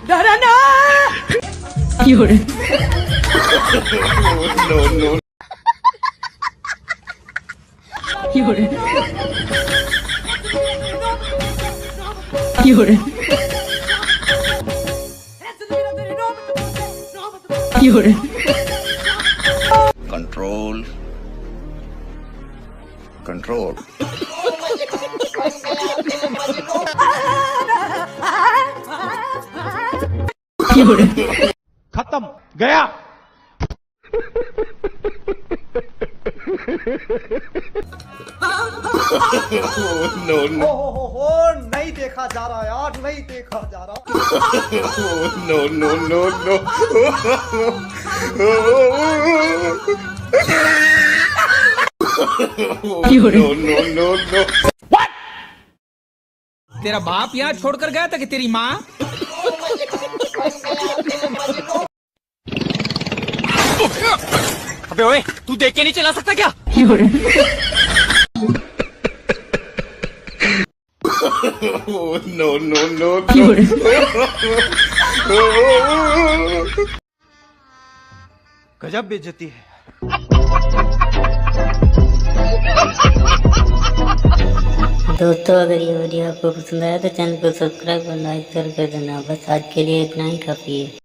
डराना No, no. Control. Control. खत्म गया। No, no. हो नहीं देखा जा रहा यार, नहीं देखा जा रहा। No, no, no, no. No, no, no, no. तेरा बाप यहाँ छोड़कर गया था कि तेरी माँ? अबे ओए, तू देख के नहीं चला सकता क्या? No, no, no, no. गजब बेइज्जती है। दोस्तों, अगर ये वीडियो आपको पसंद आया तो चैनल को सब्सक्राइब और लाइक कर देना। बस आज के लिए इतना ही काफी है।